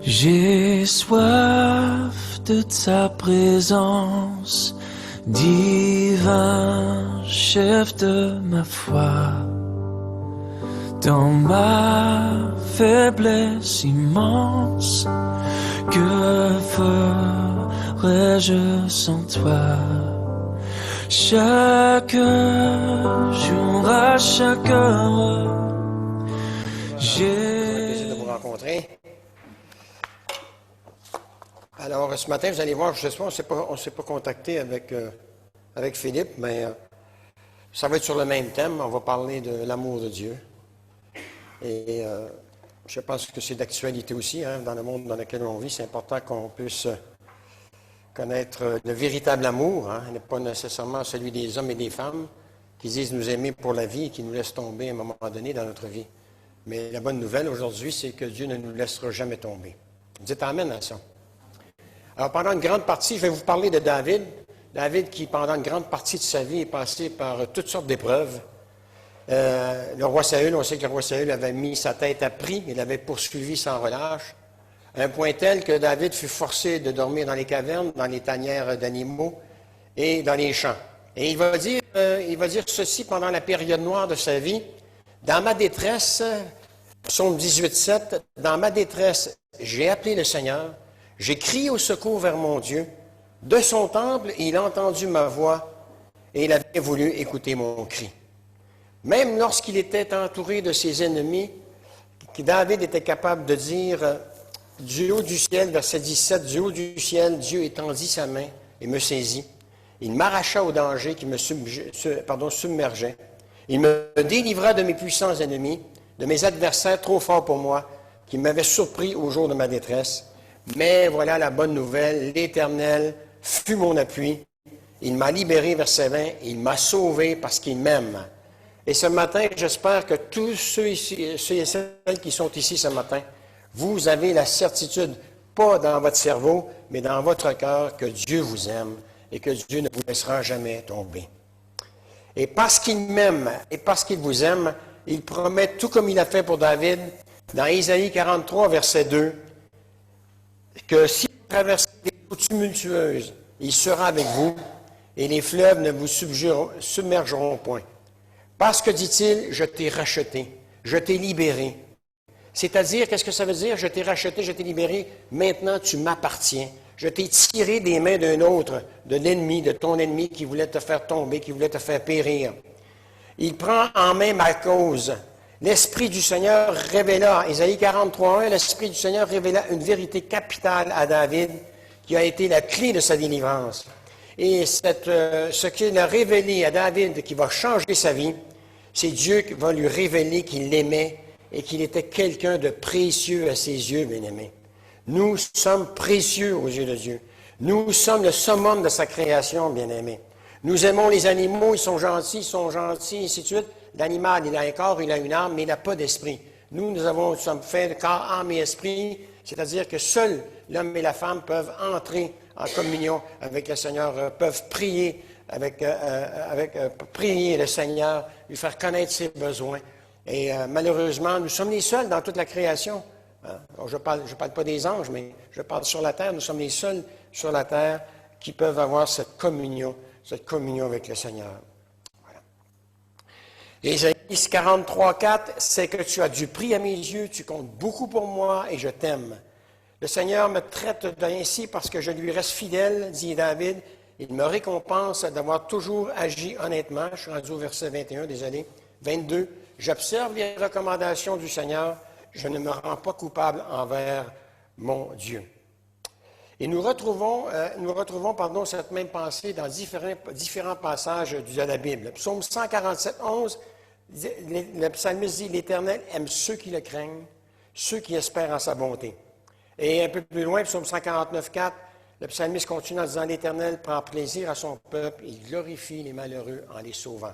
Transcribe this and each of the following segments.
J'ai soif de ta présence, divin chef de ma foi. Dans ma faiblesse immense, que ferais-je sans toi? Chaque jour, à chaque heure, j'ai de vous rencontrer. Alors, ce matin, vous allez voir, je sais pas, on ne s'est pas contacté avec Philippe, mais ça va être sur le même thème. On va parler de l'amour de Dieu. Et je pense que c'est d'actualité aussi, hein, dans le monde dans lequel on vit. C'est important qu'on puisse connaître le véritable amour, hein, et pas nécessairement celui des hommes et des femmes qui disent nous aimer pour la vie et qui nous laissent tomber à un moment donné dans notre vie. Mais la bonne nouvelle aujourd'hui, c'est que Dieu ne nous laissera jamais tomber. Dites Amen à ça. Alors, pendant une grande partie, je vais vous parler de David. David qui, pendant une grande partie de sa vie, est passé par toutes sortes d'épreuves. Le roi Saül, on sait que le roi Saül avait mis sa tête à prix, il l'avait poursuivi sans relâche, à un point tel que David fut forcé de dormir dans les cavernes, dans les tanières d'animaux et dans les champs. Et il va dire ceci pendant la période noire de sa vie. Dans ma détresse, psaume 18,7, dans ma détresse, j'ai appelé le Seigneur, j'ai crié au secours vers mon Dieu. De son temple, il a entendu ma voix et il avait voulu écouter mon cri. Même lorsqu'il était entouré de ses ennemis, David était capable de dire, du haut du ciel, verset 17, du haut du ciel, Dieu étendit sa main et me saisit. Il m'arracha au danger qui me submergeait. Il me délivra de mes puissants ennemis, de mes adversaires trop forts pour moi, qui m'avaient surpris au jour de ma détresse. Mais voilà la bonne nouvelle, l'Éternel fut mon appui. Il m'a libéré, verset 20, il m'a sauvé parce qu'il m'aime. Et ce matin, j'espère que tous ceux et celles qui sont ici ce matin, vous avez la certitude, pas dans votre cerveau, mais dans votre cœur, que Dieu vous aime et que Dieu ne vous laissera jamais tomber. Et parce qu'il m'aime et parce qu'il vous aime, il promet, tout comme il a fait pour David, dans Isaïe 43, verset 2, que si vous traversez des eaux tumultueuses, il sera avec vous et les fleuves ne vous submergeront point. Parce que, dit-il, je t'ai racheté, je t'ai libéré. C'est-à-dire, qu'est-ce que ça veut dire? Je t'ai racheté, je t'ai libéré, maintenant tu m'appartiens. Je t'ai tiré des mains d'un autre, de l'ennemi, de ton ennemi qui voulait te faire tomber, qui voulait te faire périr. Il prend en main ma cause. L'Esprit du Seigneur révéla, Isaïe 43, 1, l'Esprit du Seigneur révéla une vérité capitale à David qui a été la clé de sa délivrance. Et ce qu'il a révélé à David qui va changer sa vie, c'est Dieu qui va lui révéler qu'il l'aimait et qu'il était quelqu'un de précieux à ses yeux, bien-aimés. Nous sommes précieux aux yeux de Dieu. Nous sommes le summum de sa création, bien-aimés. Nous aimons les animaux, ils sont gentils, ainsi de suite. L'animal, il a un corps, il a une âme, mais il n'a pas d'esprit. Nous sommes faits de corps, âme et esprit, c'est-à-dire que seuls l'homme et la femme peuvent entrer en communion avec le Seigneur, peuvent prier prier le Seigneur, lui faire connaître ses besoins. Et malheureusement, nous sommes les seuls dans toute la création. Je parle pas des anges, mais je parle sur la terre. Nous sommes les seuls sur la terre qui peuvent avoir cette communion avec le Seigneur. Voilà. Ésaïe 43, 4, c'est que tu as du prix à mes yeux, tu comptes beaucoup pour moi et je t'aime. Le Seigneur me traite ainsi parce que je lui reste fidèle, dit David. Il me récompense d'avoir toujours agi honnêtement. Je suis rendu au verset 21, désolé. 22. J'observe les recommandations du Seigneur. Je ne me rends pas coupable envers mon Dieu. Et nous retrouvons cette même pensée dans différents passages de la Bible. Psaume 147, 11, le psalmiste dit « L'Éternel aime ceux qui le craignent, ceux qui espèrent en sa bonté. » Et un peu plus loin, psaume 149, 4, le psalmiste continue en disant « L'Éternel prend plaisir à son peuple, il glorifie les malheureux en les sauvant. »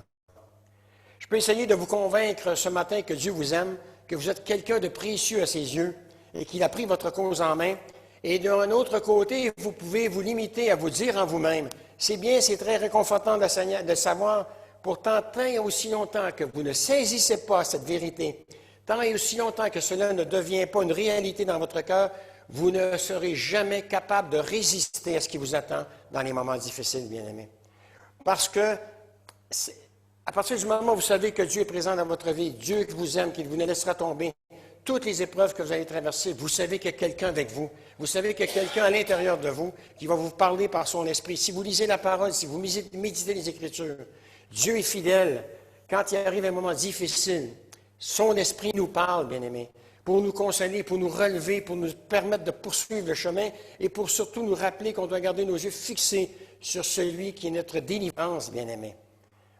Je peux essayer de vous convaincre ce matin que Dieu vous aime, que vous êtes quelqu'un de précieux à ses yeux et qu'il a pris votre cause en main. Et d'un autre côté, vous pouvez vous limiter à vous dire en vous-même, c'est bien, c'est très réconfortant de savoir, pourtant, tant et aussi longtemps que vous ne saisissez pas cette vérité, tant et aussi longtemps que cela ne devient pas une réalité dans votre cœur, vous ne serez jamais capable de résister à ce qui vous attend dans les moments difficiles, bien-aimés. Parce que, à partir du moment où vous savez que Dieu est présent dans votre vie, Dieu qui vous aime, qui vous ne laissera tomber, toutes les épreuves que vous allez traverser, vous savez qu'il y a quelqu'un avec vous. Vous savez qu'il y a quelqu'un à l'intérieur de vous qui va vous parler par son esprit. Si vous lisez la parole, si vous méditez les Écritures, Dieu est fidèle. Quand il arrive un moment difficile, son esprit nous parle, bien-aimés, pour nous consoler, pour nous relever, pour nous permettre de poursuivre le chemin et pour surtout nous rappeler qu'on doit garder nos yeux fixés sur celui qui est notre délivrance, bien-aimés.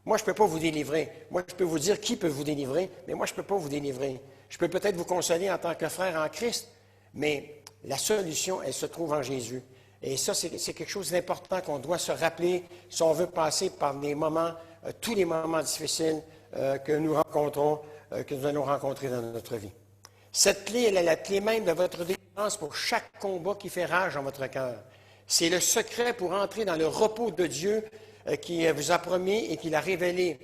Moi, je ne peux pas vous délivrer. Moi, je peux vous dire qui peut vous délivrer, mais moi, je ne peux pas vous délivrer. Je peux peut-être vous consoler en tant que frère en Christ, mais la solution, elle se trouve en Jésus. Et ça, c'est quelque chose d'important qu'on doit se rappeler si on veut passer par des moments, tous les moments difficiles que nous rencontrons, que nous allons rencontrer dans notre vie. Cette clé, elle est la clé même de votre délivrance pour chaque combat qui fait rage dans votre cœur. C'est le secret pour entrer dans le repos de Dieu qui vous a promis et qu'il a révélé,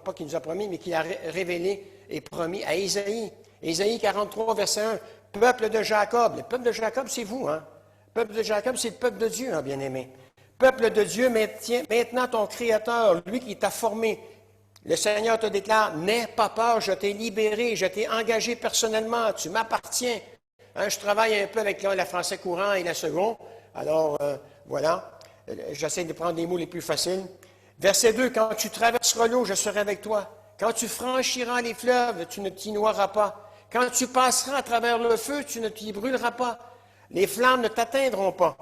pas qu'il nous a promis, mais qu'il a révélé et promis à Ésaïe. Ésaïe 43, verset 1, « Peuple de Jacob ». Le peuple de Jacob, c'est vous, hein? Le peuple de Jacob, c'est le peuple de Dieu, hein, bien-aimé. Peuple de Dieu, maintenant ton Créateur, lui qui t'a formé, le Seigneur te déclare, « N'aie pas peur, je t'ai libéré, je t'ai engagé personnellement, tu m'appartiens. » Hein, je travaille un peu avec la français courant et la seconde. Alors, voilà. J'essaie de prendre les mots les plus faciles. Verset 2, « Quand tu traverseras l'eau, je serai avec toi. Quand tu franchiras les fleuves, tu ne t'y noieras pas. Quand tu passeras à travers le feu, tu ne t'y brûleras pas. Les flammes ne t'atteindront pas.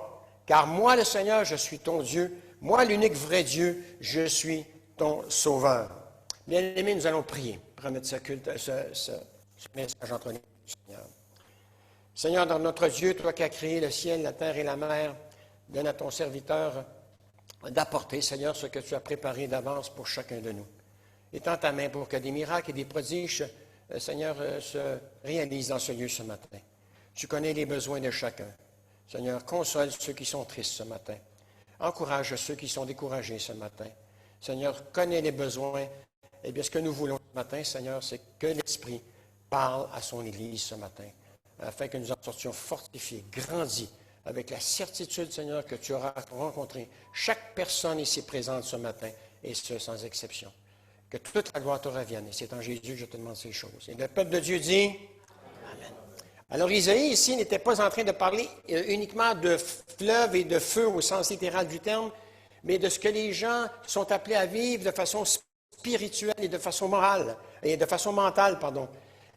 Car moi, le Seigneur, je suis ton Dieu. Moi, l'unique vrai Dieu, je suis ton Sauveur. » Bien-aimés, nous allons prier pour remettre ce message entre les mains du Seigneur. Seigneur, dans notre Dieu, toi qui as créé le ciel, la terre et la mer, donne à ton serviteur d'apporter, Seigneur, ce que tu as préparé d'avance pour chacun de nous. Étends ta main pour que des miracles et des prodiges, Seigneur, se réalisent dans ce lieu ce matin. Tu connais les besoins de chacun. Seigneur, console ceux qui sont tristes ce matin. Encourage ceux qui sont découragés ce matin. Seigneur, connais les besoins. Eh bien, ce que nous voulons ce matin, Seigneur, c'est que l'Esprit parle à son Église ce matin, afin que nous en sortions fortifiés, grandis, avec la certitude, Seigneur, que tu auras rencontré chaque personne ici présente ce matin, et ce, sans exception. Que toute la gloire te revienne. Et c'est en Jésus que je te demande ces choses. Et le peuple de Dieu dit, Amen. Alors, Isaïe, ici, n'était pas en train de parler uniquement de fleuve et de feu au sens littéral du terme, mais de ce que les gens sont appelés à vivre de façon spirituelle et de façon morale, et de façon mentale, pardon.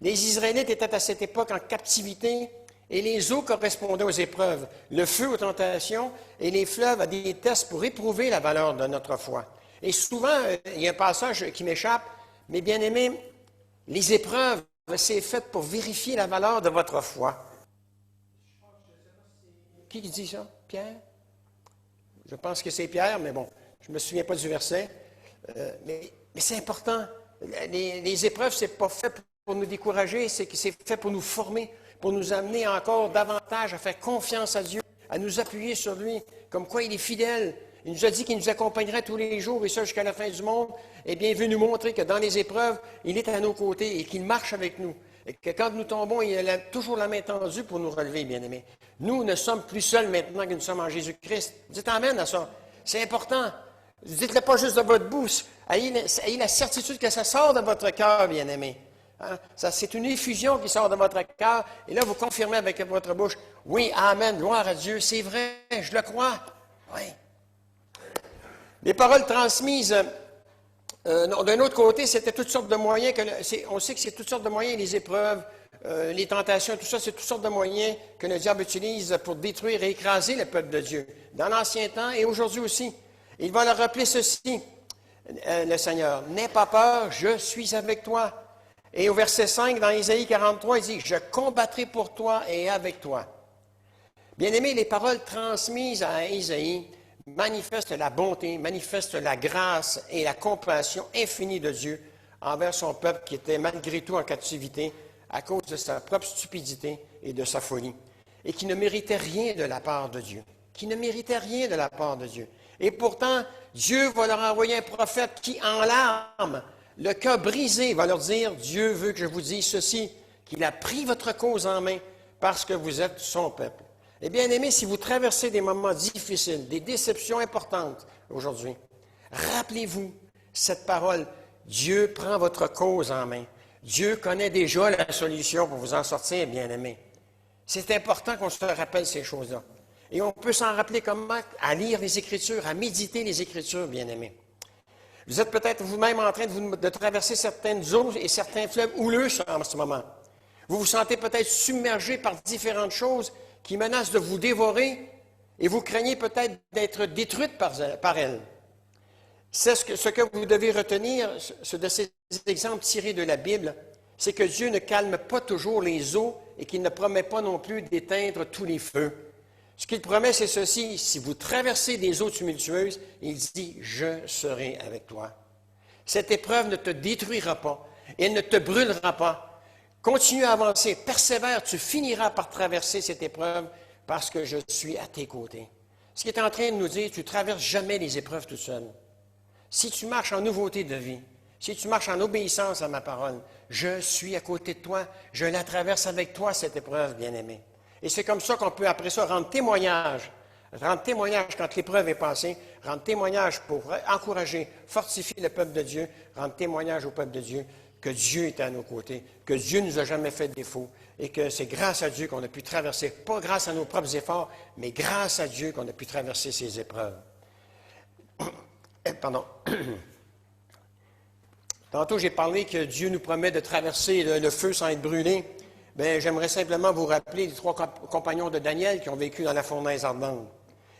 Les Israélites étaient à cette époque en captivité, et les eaux correspondaient aux épreuves, le feu aux tentations, et les fleuves à des tests pour éprouver la valeur de notre foi. Et souvent, il y a un passage qui m'échappe, mais bien aimé, les épreuves, c'est fait pour vérifier la valeur de votre foi. Qui dit ça? Pierre? Je pense que c'est Pierre, mais bon, je ne me souviens pas du verset. Mais c'est important. Les épreuves, ce n'est pas fait pour nous décourager, c'est fait pour nous former, pour nous amener encore davantage à faire confiance à Dieu, à nous appuyer sur lui, comme quoi il est fidèle. Il nous a dit qu'il nous accompagnerait tous les jours, et ça jusqu'à la fin du monde. Eh bien, il veut nous montrer que dans les épreuves, il est à nos côtés et qu'il marche avec nous. Et que quand nous tombons, il a toujours la main tendue pour nous relever, bien-aimés. Nous ne sommes plus seuls maintenant que nous sommes en Jésus-Christ. Dites amen à ça. C'est important. Dites-le pas juste de votre bouche. Ayez la certitude que ça sort de votre cœur, bien-aimés. Hein? C'est une effusion qui sort de votre cœur. Et là, vous confirmez avec votre bouche. Oui, amen, gloire à Dieu. C'est vrai, je le crois. Oui. Les paroles transmises, d'un autre côté, c'était toutes sortes de moyens. On sait que c'est toutes sortes de moyens, les épreuves, les tentations, tout ça, c'est toutes sortes de moyens que le diable utilise pour détruire et écraser le peuple de Dieu, dans l'ancien temps et aujourd'hui aussi. Il va leur rappeler ceci, le Seigneur. « N'aie pas peur, je suis avec toi. » Et au verset 5, dans Isaïe 43, il dit « Je combattrai pour toi et avec toi. » Bien-aimés, les paroles transmises à Isaïe manifestent la bonté, manifestent la grâce et la compassion infinie de Dieu envers son peuple qui était malgré tout en captivité à cause de sa propre stupidité et de sa folie, et qui ne méritait rien de la part de Dieu. Qui ne méritait rien de la part de Dieu. Et pourtant, Dieu va leur envoyer un prophète qui, en larmes, le cœur brisé, va leur dire, Dieu veut que je vous dise ceci, qu'il a pris votre cause en main parce que vous êtes son peuple. Et bien aimé, si vous traversez des moments difficiles, des déceptions importantes aujourd'hui, rappelez-vous cette parole. Dieu prend votre cause en main. Dieu connaît déjà la solution pour vous en sortir, bien aimé. C'est important qu'on se rappelle ces choses-là. Et on peut s'en rappeler comment? À lire les Écritures, à méditer les Écritures, bien aimé. Vous êtes peut-être vous-même en train de traverser certaines eaux et certains fleuves houleux en ce moment. Vous vous sentez peut-être submergé par différentes choses qui menacent de vous dévorer et vous craignez peut-être d'être détruite par elles. C'est ce que vous devez retenir de ces exemples tirés de la Bible, c'est que Dieu ne calme pas toujours les eaux et qu'il ne promet pas non plus d'éteindre tous les feux. Ce qu'il promet, c'est ceci, si vous traversez des eaux tumultueuses, il dit, je serai avec toi. Cette épreuve ne te détruira pas, elle ne te brûlera pas. Continue à avancer, persévère, tu finiras par traverser cette épreuve parce que je suis à tes côtés. Ce qui est en train de nous dire, tu ne traverses jamais les épreuves tout seul. Si tu marches en nouveauté de vie, si tu marches en obéissance à ma parole, je suis à côté de toi, je la traverse avec toi, cette épreuve, bien-aimé. Et c'est comme ça qu'on peut, après ça, rendre témoignage quand l'épreuve est passée, rendre témoignage pour encourager, fortifier le peuple de Dieu, rendre témoignage au peuple de Dieu que Dieu est à nos côtés, que Dieu ne nous a jamais fait de défaut et que c'est grâce à Dieu qu'on a pu traverser, pas grâce à nos propres efforts, mais grâce à Dieu qu'on a pu traverser ces épreuves. Pardon. Tantôt, j'ai parlé que Dieu nous promet de traverser le feu sans être brûlé. Bien, j'aimerais simplement vous rappeler les 3 compagnons de Daniel qui ont vécu dans la fournaise ardente.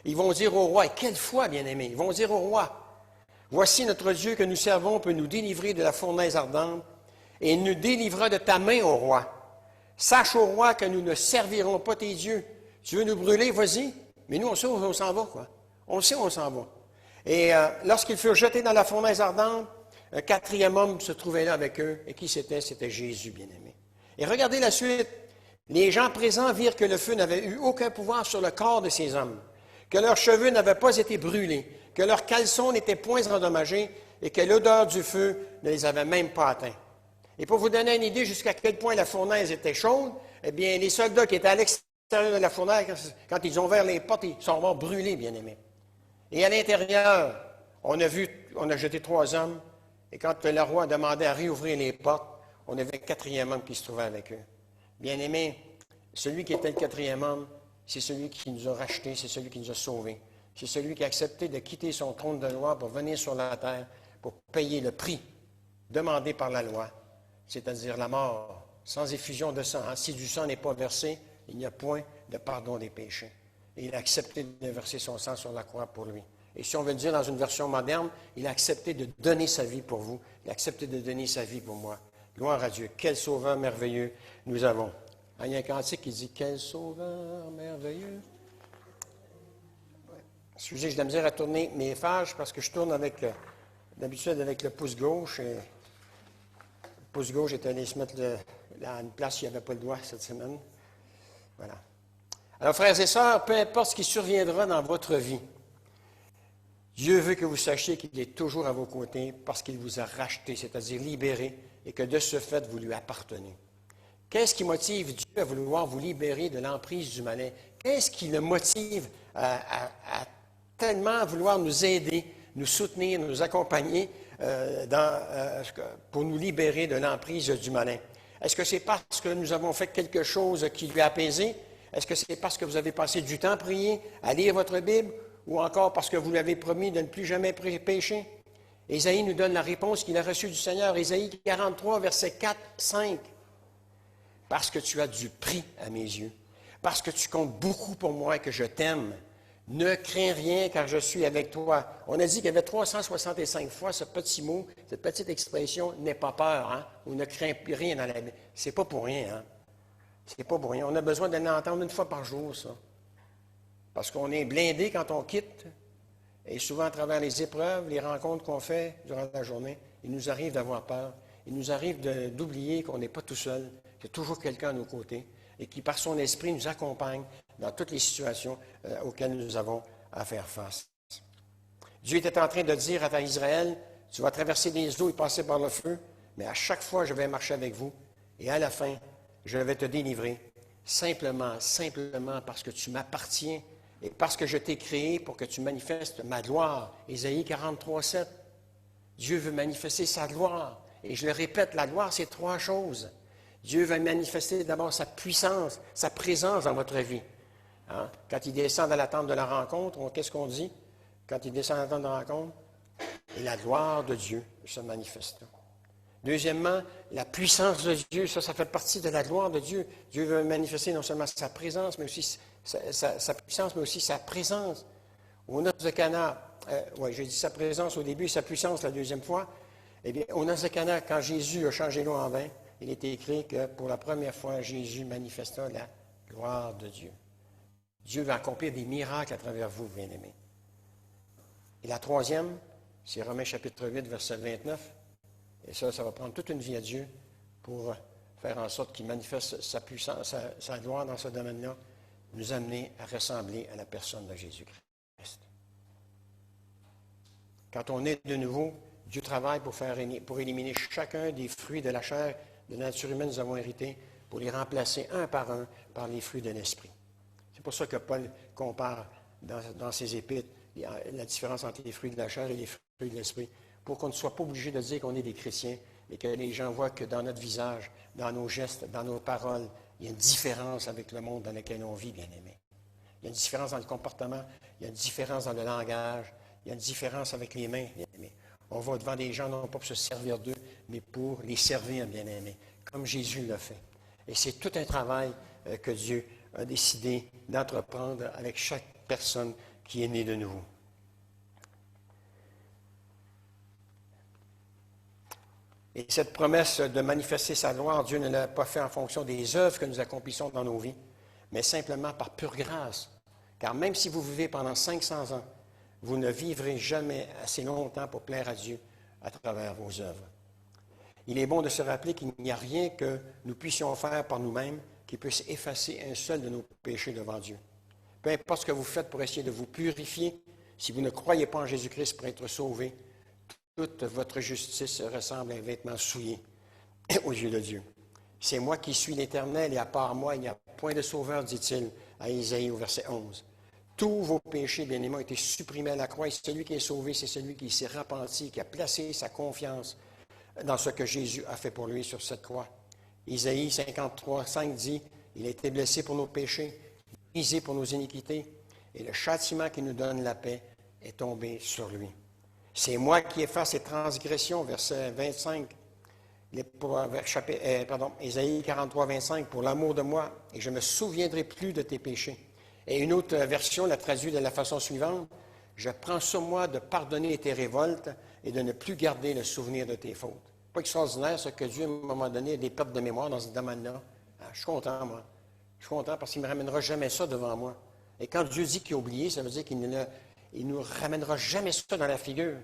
Ils vont dire au roi, et quelle foi, bien-aimé, ils vont dire au roi, voici notre Dieu que nous servons peut nous délivrer de la fournaise ardente, et il nous délivrera de ta main, ô roi. Sache, ô roi, que nous ne servirons pas tes dieux. Tu veux nous brûler, vas-y. Mais nous, on sait où on s'en va, quoi. On sait où on s'en va. Et lorsqu'ils furent jetés dans la fournaise ardente, un 4e homme se trouvait là avec eux. Et qui c'était? C'était Jésus, bien-aimé. Et regardez la suite. Les gens présents virent que le feu n'avait eu aucun pouvoir sur le corps de ces hommes, que leurs cheveux n'avaient pas été brûlés, que leurs caleçons n'étaient point endommagés et que l'odeur du feu ne les avait même pas atteints. Et pour vous donner une idée jusqu'à quel point la fournaise était chaude, eh bien, les soldats qui étaient à l'extérieur de la fournaise, quand ils ont ouvert les portes, ils sont morts brûlés, bien-aimés. Et à l'intérieur, on a jeté 3 hommes, et quand le roi demandait à réouvrir les portes, on avait un 4e homme qui se trouvait avec eux. Bien-aimés, celui qui était le 4e homme, c'est celui qui nous a rachetés, c'est celui qui nous a sauvés. C'est celui qui a accepté de quitter son trône de loi pour venir sur la terre, pour payer le prix demandé par la loi, c'est-à-dire la mort, sans effusion de sang. Si du sang n'est pas versé, il n'y a point de pardon des péchés. Et il a accepté de verser son sang sur la croix pour lui. Et si on veut le dire dans une version moderne, il a accepté de donner sa vie pour vous. Il a accepté de donner sa vie pour moi. Gloire à Dieu. Quel sauveur merveilleux nous avons. Il y a un cantique qui dit « Quel sauveur merveilleux ». Excusez, j'ai de la misère à tourner mes pages parce que je tourne d'habitude avec le pouce gauche. Et le pouce gauche est allé se mettre à une place où il n'y avait pas le doigt cette semaine. Voilà. Alors, frères et sœurs, peu importe ce qui surviendra dans votre vie, Dieu veut que vous sachiez qu'il est toujours à vos côtés parce qu'il vous a racheté, c'est-à-dire libéré, et que de ce fait, vous lui appartenez. Qu'est-ce qui motive Dieu à vouloir vous libérer de l'emprise du malin? Qu'est-ce qui le motive à tellement vouloir nous aider, nous soutenir, nous accompagner pour nous libérer de l'emprise du malin? Est-ce que c'est parce que nous avons fait quelque chose qui lui a apaisé? Est-ce que c'est parce que vous avez passé du temps à prier, à lire votre Bible, ou encore parce que vous lui avez promis de ne plus jamais pécher? Ésaïe nous donne la réponse qu'il a reçue du Seigneur. Ésaïe 43, versets 4, 5. Parce que tu as du prix à mes yeux, parce que tu comptes beaucoup pour moi et que je t'aime, ne crains rien car je suis avec toi. On a dit qu'il y avait 365 fois ce petit mot, cette petite expression « n'aie pas peur hein, » ou « ne crains rien dans la Bible ». C'est pas pour rien, hein? C'est pas pour rien. On a besoin de l'entendre une fois par jour, ça. Parce qu'on est blindé quand on quitte. Et souvent, à travers les épreuves, les rencontres qu'on fait durant la journée, il nous arrive d'avoir peur. Il nous arrive d'oublier qu'on n'est pas tout seul, qu'il y a toujours quelqu'un à nos côtés et qui, par son esprit, nous accompagne dans toutes les situations auxquelles nous avons à faire face. Dieu était en train de dire à Israël, tu vas traverser des eaux et passer par le feu, mais à chaque fois, je vais marcher avec vous et à la fin, je vais te délivrer. simplement parce que tu m'appartiens et parce que je t'ai créé pour que tu manifestes ma gloire. Ésaïe 43, 7. Dieu veut manifester sa gloire. Et je le répète, la gloire, c'est trois choses. Dieu va manifester d'abord sa puissance, sa présence dans votre vie. Hein? Quand il descend dans la tente de la rencontre, qu'est-ce qu'on dit? Quand il descend dans la tente de la rencontre, et la gloire de Dieu se manifeste. Deuxièmement, la puissance de Dieu, ça fait partie de la gloire de Dieu. Dieu veut manifester non seulement sa présence, mais aussi sa puissance, mais aussi sa présence. Aux noces de Cana, j'ai dit sa présence au début et sa puissance la deuxième fois. Eh bien, aux noces de Cana, quand Jésus a changé l'eau en vin, il est écrit que pour la première fois, Jésus manifesta la gloire de Dieu. Dieu va accomplir des miracles à travers vous, bien-aimés. Et la troisième, c'est Romains chapitre 8, verset 29. Et ça va prendre toute une vie à Dieu pour faire en sorte qu'il manifeste sa puissance, sa gloire dans ce domaine-là, nous amener à ressembler à la personne de Jésus-Christ. Quand on est de nouveau, Dieu travaille pour éliminer chacun des fruits de la chair, de la nature humaine que nous avons hérité, pour les remplacer un par les fruits de l'Esprit. C'est pour ça que Paul compare dans ses épîtres la différence entre les fruits de la chair et les fruits de l'Esprit, pour qu'on ne soit pas obligé de dire qu'on est des chrétiens, mais que les gens voient que dans notre visage, dans nos gestes, dans nos paroles, il y a une différence avec le monde dans lequel on vit, bien-aimés. Il y a une différence dans le comportement, il y a une différence dans le langage, il y a une différence avec les mains, bien-aimés. On va devant des gens non pas pour se servir d'eux, mais pour les servir, bien-aimés, comme Jésus l'a fait. Et c'est tout un travail que Dieu a décidé d'entreprendre avec chaque personne qui est née de nouveau. Et cette promesse de manifester sa gloire, Dieu ne l'a pas fait en fonction des œuvres que nous accomplissons dans nos vies, mais simplement par pure grâce. Car même si vous vivez pendant 500 ans, vous ne vivrez jamais assez longtemps pour plaire à Dieu à travers vos œuvres. Il est bon de se rappeler qu'il n'y a rien que nous puissions faire par nous-mêmes qui puisse effacer un seul de nos péchés devant Dieu. Peu importe ce que vous faites pour essayer de vous purifier, si vous ne croyez pas en Jésus-Christ pour être sauvé, toute votre justice ressemble à un vêtement souillé aux yeux de Dieu. C'est moi qui suis l'Éternel et à part moi, il n'y a point de sauveur, dit-il à Isaïe au verset 11. Tous vos péchés, bien-aimés, ont été supprimés à la croix et celui qui est sauvé, c'est celui qui s'est repenti, qui a placé sa confiance dans ce que Jésus a fait pour lui sur cette croix. Isaïe 53, 5 dit, « Il a été blessé pour nos péchés, brisé pour nos iniquités, et le châtiment qui nous donne la paix est tombé sur lui. C'est moi qui efface les transgressions, verset 25, Isaïe 43, 25, pour l'amour de moi, et je ne me souviendrai plus de tes péchés. » Et une autre version la traduit de la façon suivante, « Je prends sur moi de pardonner tes révoltes et de ne plus garder le souvenir de tes fautes. » Pas extraordinaire, ce que Dieu, à un moment donné, a des pertes de mémoire dans ce domaine-là. Ah, je suis content, moi. Je suis content parce qu'il ne me ramènera jamais ça devant moi. Et quand Dieu dit qu'il a oublié, ça veut dire qu'il ne nous ramènera jamais ça dans la figure.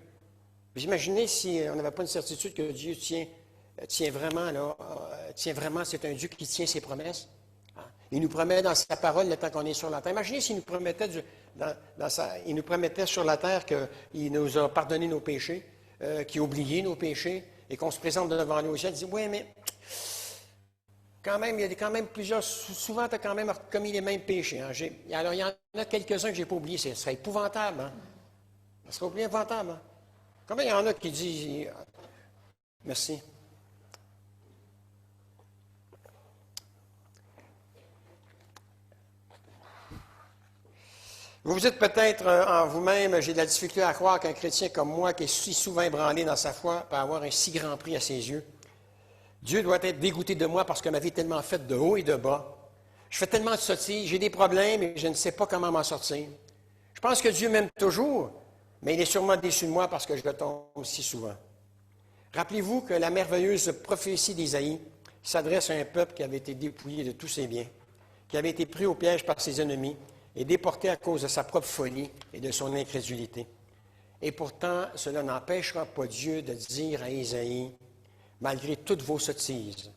Vous imaginez si on n'avait pas une certitude que Dieu tient vraiment, c'est un Dieu qui tient ses promesses. Il nous promet dans sa parole le temps qu'on est sur la terre. Imaginez s'il nous promettait, il nous promettait sur la terre qu'il nous a pardonné nos péchés, qu'il a oublié nos péchés, et qu'on se présente devant nous au ciel et dit, oui, mais quand même, il y a quand même plusieurs, souvent tu as quand même commis les mêmes péchés. Hein. Alors, il y en a quelques-uns que je n'ai pas oubliés, ce serait épouvantable. Hein? Ce serait épouvantable. Hein? Combien il y en a qui disent, merci. Vous vous dites peut-être en vous-même, j'ai de la difficulté à croire qu'un chrétien comme moi, qui est si souvent ébranlé dans sa foi, peut avoir un si grand prix à ses yeux. Dieu doit être dégoûté de moi parce que ma vie est tellement faite de haut et de bas. Je fais tellement de sottises, j'ai des problèmes et je ne sais pas comment m'en sortir. Je pense que Dieu m'aime toujours, mais il est sûrement déçu de moi parce que je le tombe si souvent. Rappelez-vous que la merveilleuse prophétie d'Isaïe s'adresse à un peuple qui avait été dépouillé de tous ses biens, qui avait été pris au piège par ses ennemis, et déporté à cause de sa propre folie et de son incrédulité. Et pourtant, cela n'empêchera pas Dieu de dire à Isaïe, malgré toutes vos sottises,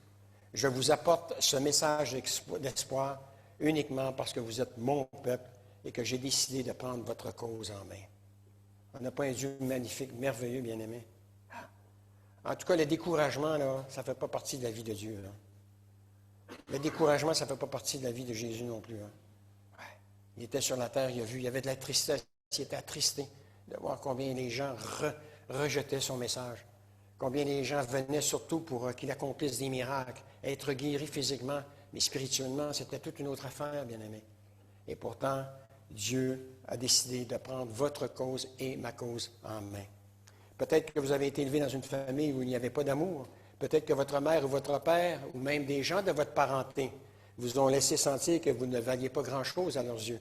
je vous apporte ce message d'espoir uniquement parce que vous êtes mon peuple et que j'ai décidé de prendre votre cause en main. On n'a pas un Dieu magnifique, merveilleux, bien-aimé. En tout cas, le découragement, là, ça ne fait pas partie de la vie de Dieu. Là. Le découragement, ça ne fait pas partie de la vie de Jésus non plus. Hein. Ouais. Il était sur la terre, il a vu, il y avait de la tristesse, il était attristé de voir combien les gens rejetaient son message. Combien les gens venaient surtout pour qu'il accomplisse des miracles, être guéri physiquement, mais spirituellement, c'était toute une autre affaire, bien-aimés. Et pourtant, Dieu a décidé de prendre votre cause et ma cause en main. Peut-être que vous avez été élevé dans une famille où il n'y avait pas d'amour. Peut-être que votre mère ou votre père, ou même des gens de votre parenté, vous ont laissé sentir que vous ne valiez pas grand-chose à leurs yeux.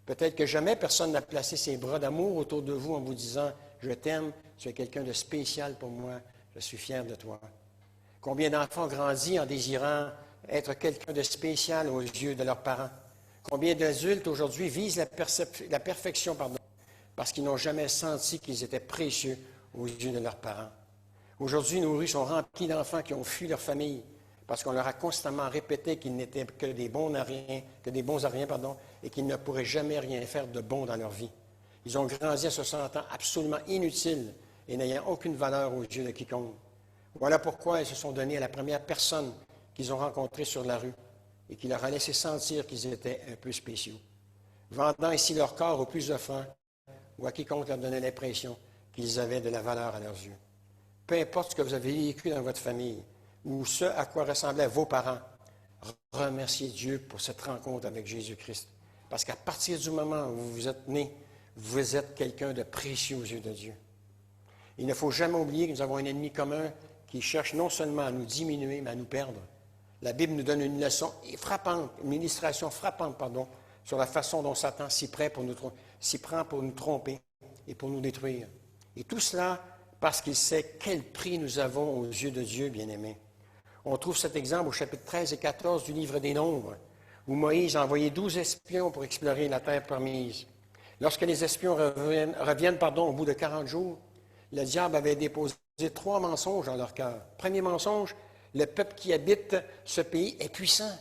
Peut-être que jamais personne n'a placé ses bras d'amour autour de vous en vous disant « Je t'aime, tu es quelqu'un de spécial pour moi, je suis fier de toi. » Combien d'enfants grandissent en désirant être quelqu'un de spécial aux yeux de leurs parents? Combien d'adultes aujourd'hui visent la perfection, parce qu'ils n'ont jamais senti qu'ils étaient précieux aux yeux de leurs parents? Aujourd'hui, nos rues sont remplies d'enfants qui ont fui leur famille parce qu'on leur a constamment répété qu'ils n'étaient que des bons à rien, et qu'ils ne pourraient jamais rien faire de bon dans leur vie. Ils ont grandi en se sentant absolument inutiles et n'ayant aucune valeur aux yeux de quiconque. Voilà pourquoi ils se sont donnés à la première personne qu'ils ont rencontrée sur la rue et qui leur a laissé sentir qu'ils étaient un peu spéciaux, vendant ainsi leur corps aux plus offrants ou à quiconque leur donnait l'impression qu'ils avaient de la valeur à leurs yeux. Peu importe ce que vous avez vécu dans votre famille ou ce à quoi ressemblaient vos parents, remerciez Dieu pour cette rencontre avec Jésus-Christ. Parce qu'à partir du moment où vous êtes né, vous êtes quelqu'un de précieux aux yeux de Dieu. Il ne faut jamais oublier que nous avons un ennemi commun qui cherche non seulement à nous diminuer, mais à nous perdre. La Bible nous donne une leçon frappante, une illustration frappante, sur la façon dont Satan s'y prend pour nous tromper et pour nous détruire. Et tout cela parce qu'il sait quel prix nous avons aux yeux de Dieu, bien-aimés. On trouve cet exemple au chapitre 13 et 14 du livre des Nombres, où Moïse a envoyé 12 espions pour explorer la terre promise. Lorsque les espions reviennent au bout de 40 jours, le diable avait déposé 3 mensonges dans leur cœur. Premier mensonge, le peuple qui habite ce pays est puissant.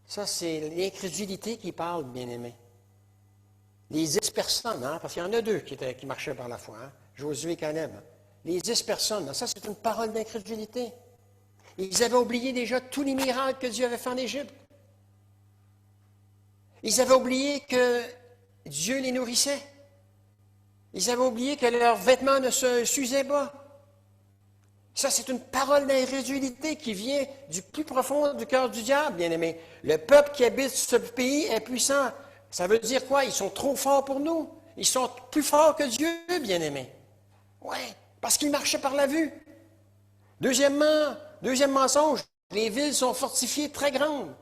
Ça, c'est l'incrédulité qui parle, bien-aimés. Les 10 personnes, parce qu'il y en a 2 qui marchaient par la foi, Josué et Caleb. Les 10 personnes, ça, c'est une parole d'incrédulité. Ils avaient oublié déjà tous les miracles que Dieu avait fait en Égypte. Ils avaient oublié que Dieu les nourrissait. Ils avaient oublié que leurs vêtements ne se s'usaient pas. Ça, c'est une parole d'incrédulité qui vient du plus profond du cœur du diable, bien-aimé. Le peuple qui habite ce pays est puissant. Ça veut dire quoi? Ils sont trop forts pour nous. Ils sont plus forts que Dieu, bien-aimés. Oui, parce qu'ils marchaient par la vue. Deuxième mensonge, les villes sont fortifiées très grandes.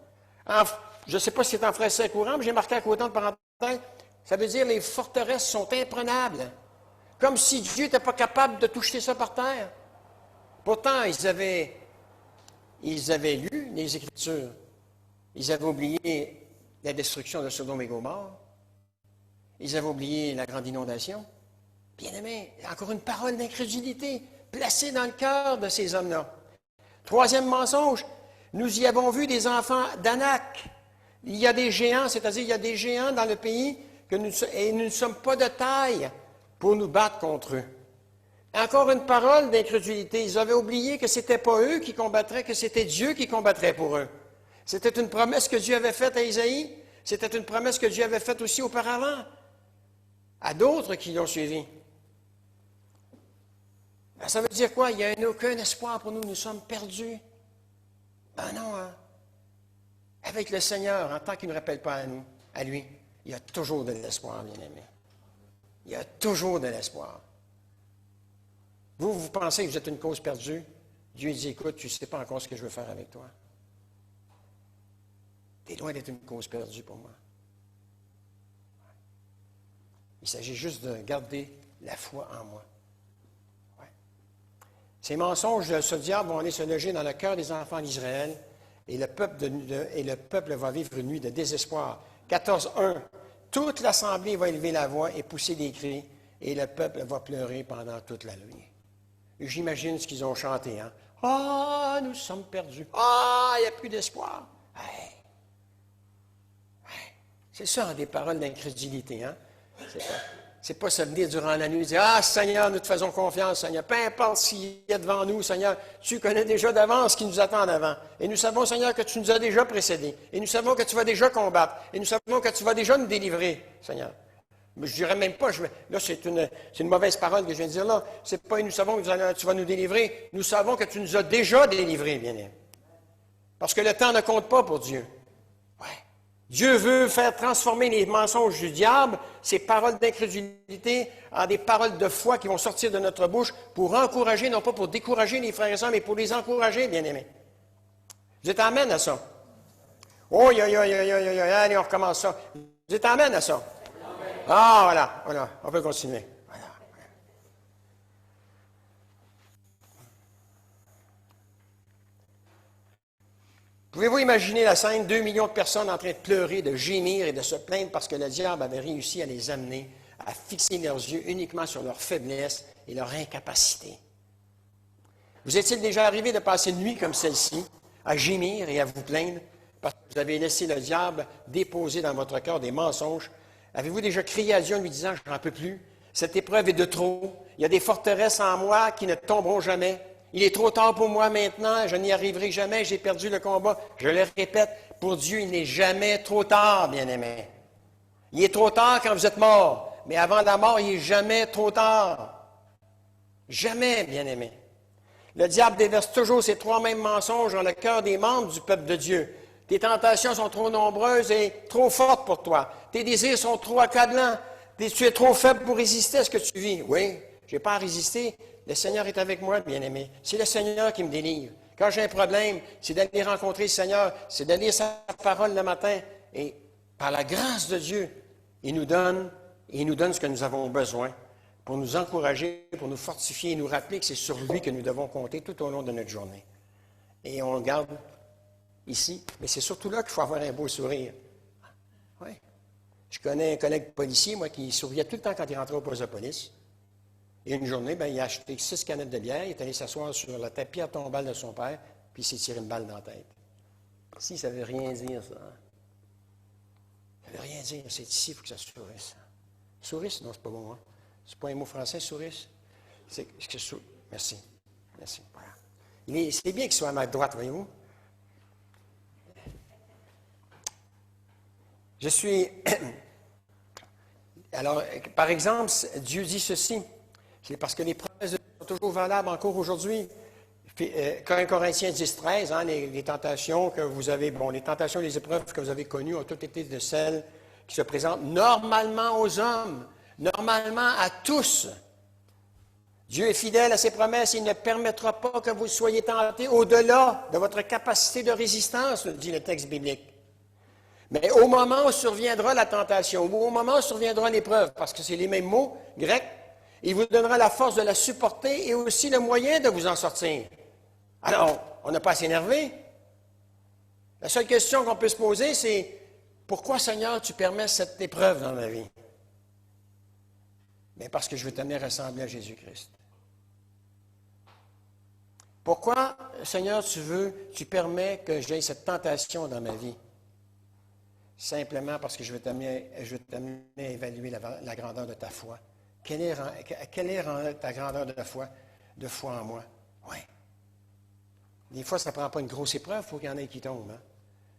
Je ne sais pas si c'est en français courant, mais j'ai marqué à côté de parenthèse, ça veut dire les forteresses sont imprenables. Comme si Dieu n'était pas capable de toucher ça par terre. Pourtant, ils avaient lu les Écritures. Ils avaient oublié la destruction de Sodome et Gomorrhe. Ils avaient oublié la grande inondation. Bien-aimés, encore une parole d'incrédulité placée dans le cœur de ces hommes-là. Troisième mensonge, nous y avons vu des enfants d'Anak. Il y a des géants, c'est-à-dire il y a des géants dans le pays et nous ne sommes pas de taille pour nous battre contre eux. Encore une parole d'incrédulité. Ils avaient oublié que ce n'était pas eux qui combattraient, que c'était Dieu qui combattrait pour eux. C'était une promesse que Dieu avait faite à Isaïe. C'était une promesse que Dieu avait faite aussi auparavant à d'autres qui l'ont suivi. Ça veut dire quoi? Il n'y a aucun espoir pour nous. Nous sommes perdus. Ben non, Avec le Seigneur, en tant qu'il ne nous rappelle pas à lui, il y a toujours de l'espoir, bien-aimé. Il y a toujours de l'espoir. Vous pensez que vous êtes une cause perdue? Dieu dit, écoute, tu ne sais pas encore ce que je veux faire avec toi. Tu es loin d'être une cause perdue pour moi. Il s'agit juste de garder la foi en moi. Ouais. Ces mensonges de ce diable vont aller se loger dans le cœur des enfants d'Israël et le peuple va vivre une nuit de désespoir. 14.1. Toute l'assemblée va élever la voix et pousser des cris et le peuple va pleurer pendant toute la nuit. J'imagine ce qu'ils ont chanté. Ah, nous sommes perdus. Ah, il n'y a plus d'espoir. Hey. C'est ça, des paroles d'incrédulité. C'est pas se venir durant la nuit et dire, ah Seigneur, nous te faisons confiance, Seigneur. Peu importe s'il y a devant nous, Seigneur, tu connais déjà d'avance ce qui nous attend en avant. Et nous savons, Seigneur, que tu nous as déjà précédés. Et nous savons que tu vas déjà combattre. Et nous savons que tu vas déjà nous délivrer, Seigneur. Mais je dirais même pas, là, c'est une mauvaise parole que je viens de dire là. C'est pas, nous savons que tu vas nous délivrer. Nous savons que tu nous as déjà délivrés, bien-aimés. Parce que le temps ne compte pas pour Dieu. Ouais. Dieu veut faire transformer les mensonges du diable, ces paroles d'incrédulité, en des paroles de foi qui vont sortir de notre bouche pour encourager, non pas pour décourager les frères et sœurs, mais pour les encourager, bien-aimés. Vous êtes amène à ça? Oh, allez, on recommence ça. Vous êtes amène à ça? Ah, voilà, on peut continuer. Voilà. Pouvez-vous imaginer la scène, 2 millions de personnes en train de pleurer, de gémir et de se plaindre parce que le diable avait réussi à les amener à fixer leurs yeux uniquement sur leur faiblesse et leur incapacité. Vous est-il déjà arrivé de passer une nuit comme celle-ci, à gémir et à vous plaindre parce que vous avez laissé le diable déposer dans votre cœur des mensonges? Avez-vous déjà crié à Dieu en lui disant, je n'en peux plus, cette épreuve est de trop, il y a des forteresses en moi qui ne tomberont jamais, il est trop tard pour moi maintenant, je n'y arriverai jamais, j'ai perdu le combat. Je le répète, pour Dieu, il n'est jamais trop tard, bien-aimé. Il est trop tard quand vous êtes mort, mais avant la mort, il n'est jamais trop tard. Jamais, bien-aimé. Le diable déverse toujours ces 3 mêmes mensonges dans le cœur des membres du peuple de Dieu. Tes tentations sont trop nombreuses et trop fortes pour toi. Tes désirs sont trop accablants. Tu es trop faible pour résister à ce que tu vis. Oui, je n'ai pas à résister. Le Seigneur est avec moi, bien-aimé. C'est le Seigneur qui me délivre. Quand j'ai un problème, c'est d'aller rencontrer le Seigneur, c'est de lire sa parole le matin. Et par la grâce de Dieu, il nous donne ce que nous avons besoin pour nous encourager, pour nous fortifier et nous rappeler que c'est sur lui que nous devons compter tout au long de notre journée. Et on le garde ici, mais c'est surtout là qu'il faut avoir un beau sourire. Oui. Je connais un collègue policier, moi, qui souriait tout le temps quand il rentrait au poste de police. Et une journée, il a acheté 6 canettes de bière, il est allé s'asseoir sur le tapis à tombale de son père, puis il s'est tiré une balle dans la tête. Si, ça ne veut rien dire, ça. Ça ne veut rien dire. C'est ici, il faut que ça sourisse. Sourisse? Non, c'est pas bon, hein? C'est pas un mot français, sourisse? Merci. Merci. Voilà. C'est bien qu'il soit à ma droite, voyez-vous? Je suis... Alors, par exemple, Dieu dit ceci. C'est parce que les promesses de Dieu sont toujours valables encore aujourd'hui. 1 Corinthiens 10, 13, les tentations que vous avez, les tentations et les épreuves que vous avez connues ont toutes été de celles qui se présentent normalement aux hommes, normalement à tous. Dieu est fidèle à ses promesses, il ne permettra pas que vous soyez tentés au-delà de votre capacité de résistance, dit le texte biblique. Mais au moment où surviendra la tentation, ou au moment où surviendra l'épreuve, parce que c'est les mêmes mots grecs, il vous donnera la force de la supporter et aussi le moyen de vous en sortir. Alors, on n'a pas à s'énerver. La seule question qu'on peut se poser, c'est pourquoi, Seigneur, tu permets cette épreuve dans ma vie? Mais parce que je veux t'amener à ressembler à Jésus-Christ. Pourquoi, Seigneur, tu permets que j'aie cette tentation dans ma vie? Simplement parce que je veux t'amener à évaluer la grandeur de ta foi. Quelle est ta grandeur de foi en moi? Oui. Des fois, ça ne prend pas une grosse épreuve pour qu'il y en ait qui tombent. Hein?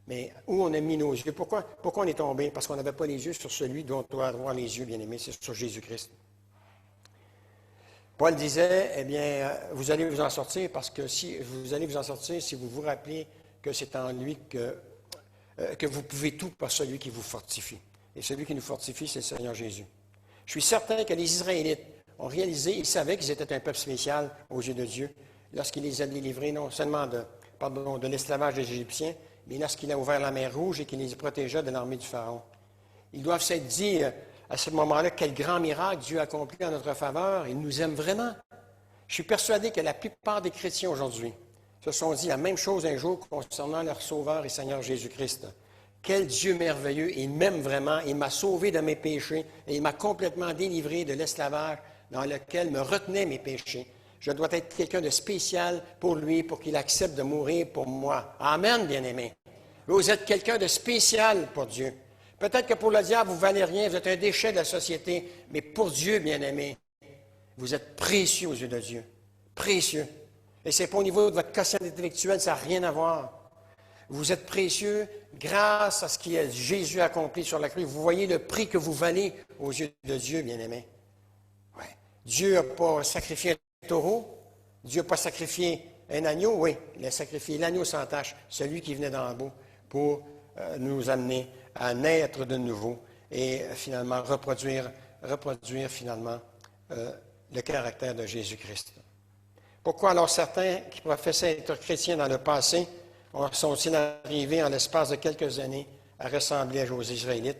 Mais où on a mis nos yeux? Pourquoi on est tombé? Parce qu'on n'avait pas les yeux sur celui dont on doit avoir les yeux, bien-aimés, c'est sur Jésus-Christ. Paul disait, eh bien, vous allez vous en sortir parce que si vous vous rappelez que c'est en lui que vous pouvez tout par celui qui vous fortifie. Et celui qui nous fortifie, c'est le Seigneur Jésus. Je suis certain que les Israélites ont réalisé, ils savaient qu'ils étaient un peuple spécial aux yeux de Dieu, lorsqu'il les a délivrés non seulement de l'esclavage des Égyptiens, mais lorsqu'il a ouvert la mer Rouge et qu'il les protégea de l'armée du Pharaon. Ils doivent s'être dit à ce moment-là, quel grand miracle Dieu a accompli en notre faveur. Il nous aime vraiment. Je suis persuadé que la plupart des chrétiens aujourd'hui se sont dit la même chose un jour concernant leur Sauveur et Seigneur Jésus-Christ. Quel Dieu merveilleux, il m'aime vraiment, il m'a sauvé de mes péchés et il m'a complètement délivré de l'esclavage dans lequel me retenaient mes péchés. Je dois être quelqu'un de spécial pour lui, pour qu'il accepte de mourir pour moi. Amen, bien-aimés. Vous êtes quelqu'un de spécial pour Dieu. Peut-être que pour le diable, vous ne valez rien, vous êtes un déchet de la société, mais pour Dieu, bien-aimé, vous êtes précieux aux yeux de Dieu. Précieux. Et ce n'est pas au niveau de votre quotient intellectuel, ça n'a rien à voir. Vous êtes précieux grâce à ce que Jésus a accompli sur la croix. Vous voyez le prix que vous valez aux yeux de Dieu, bien-aimé. Ouais. Dieu n'a pas sacrifié un taureau. Dieu n'a pas sacrifié un agneau. Oui, il a sacrifié l'agneau sans tache, celui qui venait d'en haut, pour nous amener à naître de nouveau et finalement reproduire finalement le caractère de Jésus-Christ. Pourquoi alors certains qui professaient être chrétiens dans le passé sont-ils arrivés en l'espace de quelques années à ressembler aux Israélites?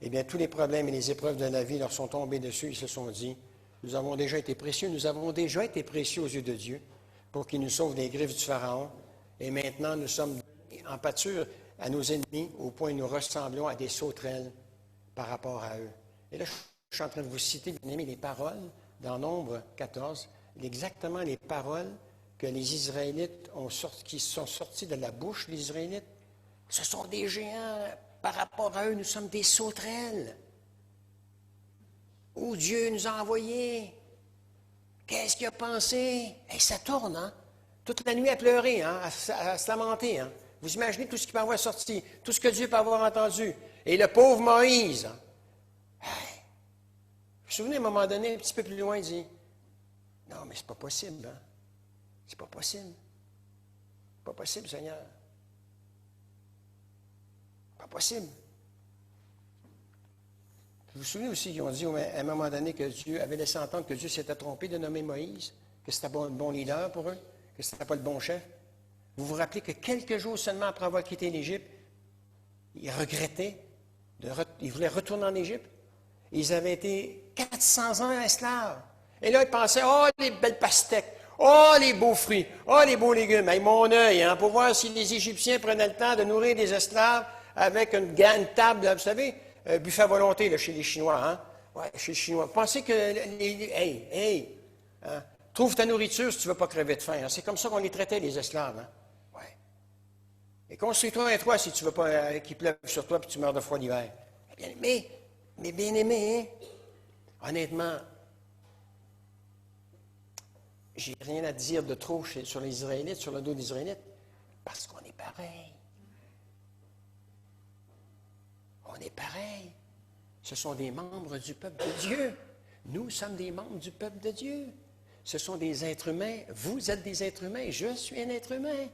Eh bien, tous les problèmes et les épreuves de la vie leur sont tombés dessus. Ils se sont dit, nous avons déjà été précieux aux yeux de Dieu pour qu'il nous sauve des griffes du Pharaon. Et maintenant, nous sommes en pâture à nos ennemis au point où nous ressemblons à des sauterelles par rapport à eux. Et là, je suis en train de vous citer, bien aimés, les paroles dans Nombre 14, exactement les paroles que les Israélites qui sont sortis de la bouche des Israélites. Ce sont des géants. Par rapport à eux, nous sommes des sauterelles. Où Dieu nous a envoyés. Qu'est-ce qu'il a pensé? Et ça tourne, hein? Toute la nuit à pleurer, hein? À se lamenter, hein? Vous imaginez tout ce qu'il peut avoir sorti, tout ce que Dieu peut avoir entendu. Et le pauvre Moïse, hein? Hey. Vous vous souvenez, à un moment donné, un petit peu plus loin, il dit, non, mais c'est pas possible, hein? C'est pas possible. Pas possible, Seigneur. Pas possible. Vous vous souvenez aussi qu'ils ont dit à un moment donné que Dieu avait laissé entendre que Dieu s'était trompé de nommer Moïse, que c'était pas le bon leader pour eux, que ce n'était pas le bon chef. Vous vous rappelez que quelques jours seulement après avoir quitté l'Égypte, ils regrettaient, ils voulaient retourner en Égypte. Ils avaient été 400 ans esclaves. Et là, ils pensaient, oh, les belles pastèques, oh, les beaux fruits, oh, les beaux légumes. Avec mon œil, hein, pour voir si les Égyptiens prenaient le temps de nourrir des esclaves avec une table, vous savez, buffet à volonté là, chez les Chinois. Hein? Ouais, chez les Chinois. Vous pensez que hein, trouve ta nourriture si tu ne veux pas crever de faim. Hein? C'est comme ça qu'on les traitait, les esclaves. Hein? Ouais. Et construis-toi un toit si tu ne veux pas qu'il pleuve sur toi et tu meurs de froid l'hiver. Mais bien aimé, hein? Honnêtement, j'ai rien à dire de trop sur les Israélites, sur le dos des Israélites, parce qu'on est pareil. On est pareil. Ce sont des membres du peuple de Dieu. Nous sommes des membres du peuple de Dieu. Ce sont des êtres humains. Vous êtes des êtres humains. Je suis un être humain.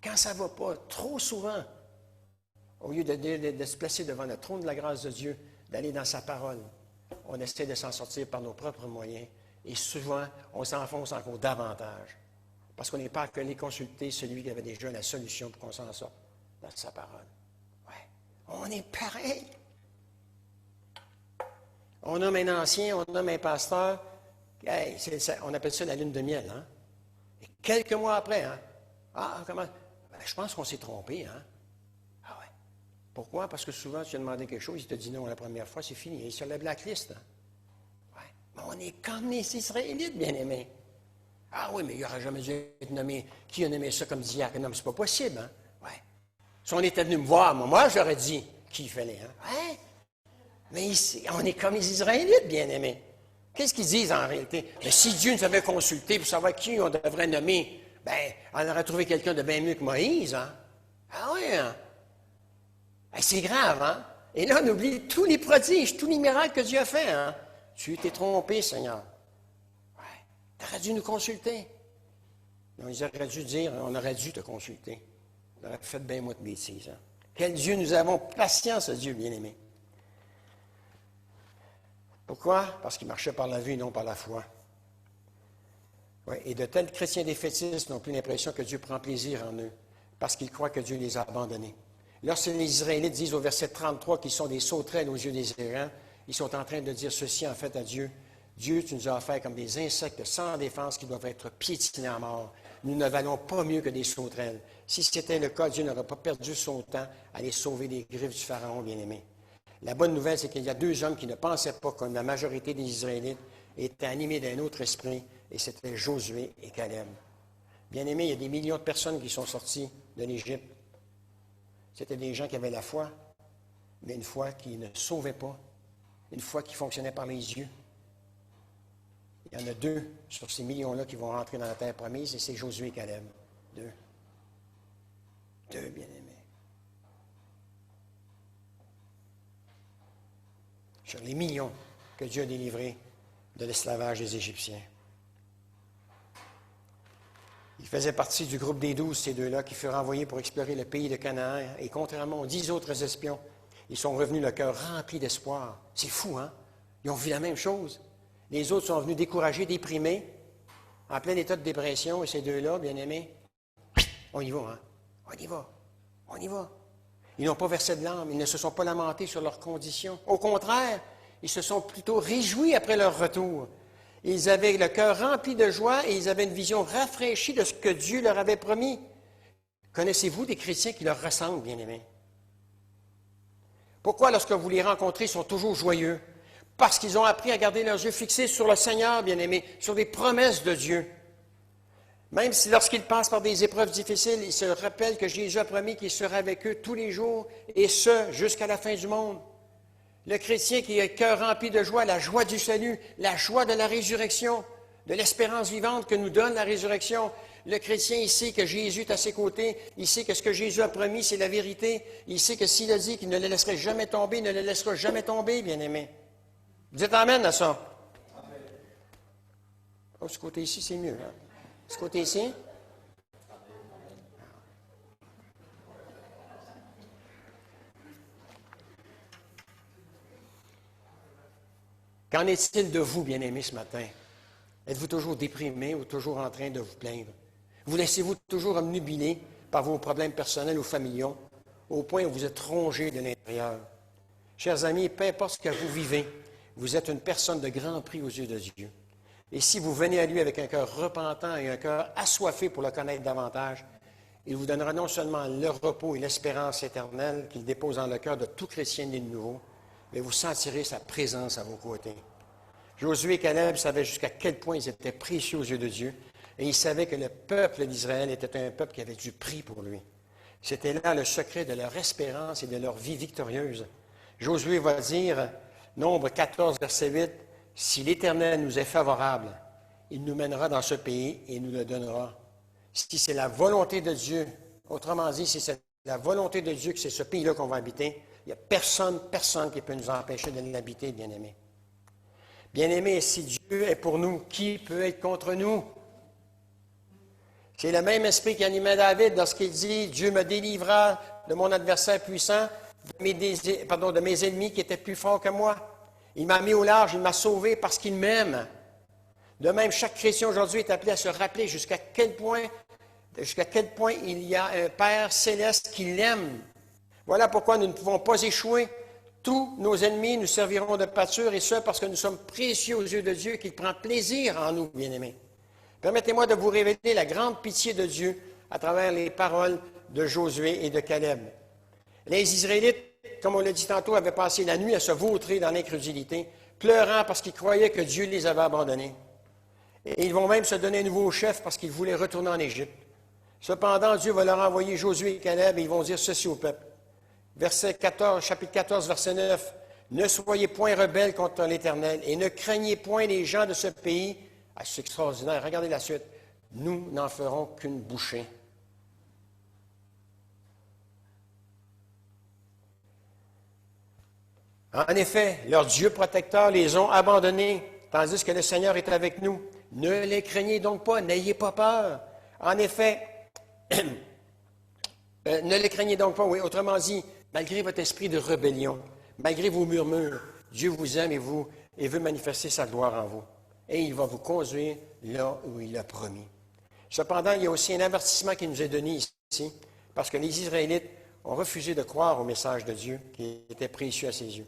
Quand ça ne va pas, trop souvent, au lieu de se placer devant le trône de la grâce de Dieu, d'aller dans sa parole, on essaie de s'en sortir par nos propres moyens. Et souvent, on s'enfonce encore davantage. Parce qu'on n'est pas allé consulter celui qui avait déjà la solution pour qu'on s'en sorte dans sa parole. Ouais. On est pareil. On nomme un ancien, on nomme un pasteur. Hey, on appelle ça la lune de miel. Hein? Et quelques mois après, hein? Ah, comment? Ben, je pense qu'on s'est trompé. Hein? Ah ouais. Pourquoi? Parce que souvent, tu lui as demandé quelque chose, il te dit non la première fois, c'est fini. Il est sur la blacklist. Hein? Ouais. Mais on est comme les Israélites, bien-aimés. Ah oui, mais il n'aurait jamais dû être nommé. Qui a nommé ça comme diacre? Non, mais c'est pas possible, hein? Ouais. Si on était venu me voir, moi j'aurais dit qui il fallait, hein? Ouais. Mais ici, on est comme les Israélites, bien-aimés. Qu'est-ce qu'ils disent en réalité? Mais si Dieu nous avait consulté pour savoir qui on devrait nommer, bien, on aurait trouvé quelqu'un de bien mieux que Moïse, hein? Ah oui, hein? Ben, c'est grave, hein? Et là, on oublie tous les prodiges, tous les miracles que Dieu a fait, hein? Tu t'es trompé, Seigneur. Tu aurais dû nous consulter. Non, ils auraient dû dire, on aurait dû te consulter. On aurait fait bien moins de bêtises. Hein? Quel Dieu, nous avons patience, Dieu bien-aimé. Pourquoi? Parce qu'il marchait par la vue et non par la foi. Oui, et de tels chrétiens défaitistes n'ont plus l'impression que Dieu prend plaisir en eux, parce qu'ils croient que Dieu les a abandonnés. Lorsque les Israélites disent au verset 33 qu'ils sont des sauterelles aux yeux des errants, ils sont en train de dire ceci en fait à Dieu. Dieu, tu nous as offert comme des insectes sans défense qui doivent être piétinés à mort. Nous ne valons pas mieux que des sauterelles. Si c'était le cas, Dieu n'aurait pas perdu son temps à les sauver des griffes du Pharaon bien-aimé. La bonne nouvelle, c'est qu'il y a deux hommes qui ne pensaient pas comme la majorité des Israélites étaient animés d'un autre esprit, et c'était Josué et Caleb. Bien-aimé, il y a des millions de personnes qui sont sorties de l'Égypte. C'était des gens qui avaient la foi, mais une foi qui ne sauvait pas, une foi qui fonctionnait par les yeux. Il y en a 2 sur ces millions-là qui vont rentrer dans la terre promise, et c'est Josué et Caleb. 2. 2, bien-aimés. Sur les millions que Dieu a délivrés de l'esclavage des Égyptiens. Ils faisaient partie du groupe des 12, ces 2-là, qui furent envoyés pour explorer le pays de Canaan. Et contrairement aux 10 autres espions, ils sont revenus le cœur rempli d'espoir. C'est fou, hein? Ils ont vu la même chose. Les autres sont venus découragés, déprimés, en plein état de dépression. Et ces 2-là, bien-aimés, on y va, hein? On y va. On y va. Ils n'ont pas versé de larmes. Ils ne se sont pas lamentés sur leurs conditions. Au contraire, ils se sont plutôt réjouis après leur retour. Ils avaient le cœur rempli de joie et ils avaient une vision rafraîchie de ce que Dieu leur avait promis. Connaissez-vous des chrétiens qui leur ressemblent, bien-aimés? Pourquoi, lorsque vous les rencontrez, ils sont toujours joyeux? Parce qu'ils ont appris à garder leurs yeux fixés sur le Seigneur, bien-aimés, sur les promesses de Dieu. Même si lorsqu'ils passent par des épreuves difficiles, ils se rappellent que Jésus a promis qu'il sera avec eux tous les jours, et ce, jusqu'à la fin du monde. Le chrétien qui a le cœur rempli de joie, la joie du salut, la joie de la résurrection, de l'espérance vivante que nous donne la résurrection. Le chrétien, il sait que Jésus est à ses côtés, il sait que ce que Jésus a promis, c'est la vérité. Il sait que s'il a dit qu'il ne le laisserait jamais tomber, il ne le laissera jamais tomber, bien-aimé. Vous dites amen à ça? Amen. Oh, ce côté ici, c'est mieux. Hein? Ce côté ici? Qu'en est-il de vous, bien-aimés, ce matin? Êtes-vous toujours déprimé ou toujours en train de vous plaindre? Vous laissez-vous toujours obnubiler par vos problèmes personnels ou familiaux, au point où vous êtes rongé de l'intérieur? Chers amis, peu importe ce que vous vivez, vous êtes une personne de grand prix aux yeux de Dieu. Et si vous venez à lui avec un cœur repentant et un cœur assoiffé pour le connaître davantage, il vous donnera non seulement le repos et l'espérance éternelle qu'il dépose dans le cœur de tout chrétien né de nouveau, mais vous sentirez sa présence à vos côtés. Josué et Caleb savaient jusqu'à quel point ils étaient précieux aux yeux de Dieu, et ils savaient que le peuple d'Israël était un peuple qui avait du prix pour lui. C'était là le secret de leur espérance et de leur vie victorieuse. Josué va dire, Nombre 14, verset 8, « Si l'Éternel nous est favorable, il nous mènera dans ce pays et nous le donnera. Si c'est la volonté de Dieu, autrement dit, si c'est la volonté de Dieu que c'est ce pays-là qu'on va habiter, il n'y a personne qui peut nous empêcher de l'habiter, bien-aimés. Bien-aimés, si Dieu est pour nous, qui peut être contre nous? C'est le même esprit qui animait David lorsqu'il dit « Dieu me délivra de mon adversaire puissant, de mes ennemis qui étaient plus forts que moi. Il m'a mis au large, il m'a sauvé parce qu'il m'aime. » De même, chaque chrétien aujourd'hui est appelé à se rappeler jusqu'à quel point il y a un Père céleste qui l'aime. Voilà pourquoi nous ne pouvons pas échouer. Tous nos ennemis nous serviront de pâture, et ce, parce que nous sommes précieux aux yeux de Dieu, qu'il prend plaisir en nous, bien-aimés. Permettez-moi de vous révéler la grande pitié de Dieu à travers les paroles de Josué et de Caleb. Les Israélites, comme on l'a dit tantôt, avaient passé la nuit à se vautrer dans l'incrédulité, pleurant parce qu'ils croyaient que Dieu les avait abandonnés. Et ils vont même se donner un nouveau chef parce qu'ils voulaient retourner en Égypte. Cependant, Dieu va leur envoyer Josué et Caleb et ils vont dire ceci au peuple. Chapitre 14, verset 9. « Ne soyez point rebelles contre l'Éternel et ne craignez point les gens de ce pays. » Ah, c'est extraordinaire. Regardez la suite. « Nous n'en ferons qu'une bouchée. » En effet, leur Dieu protecteur les ont abandonnés, tandis que le Seigneur est avec nous. Ne les craignez donc pas, n'ayez pas peur. En effet, ne les craignez donc pas, oui, autrement dit, malgré votre esprit de rébellion, malgré vos murmures, Dieu vous aime et veut manifester sa gloire en vous. Et il va vous conduire là où il a promis. Cependant, il y a aussi un avertissement qui nous est donné ici, parce que les Israélites ont refusé de croire au message de Dieu qui était précieux à ses yeux.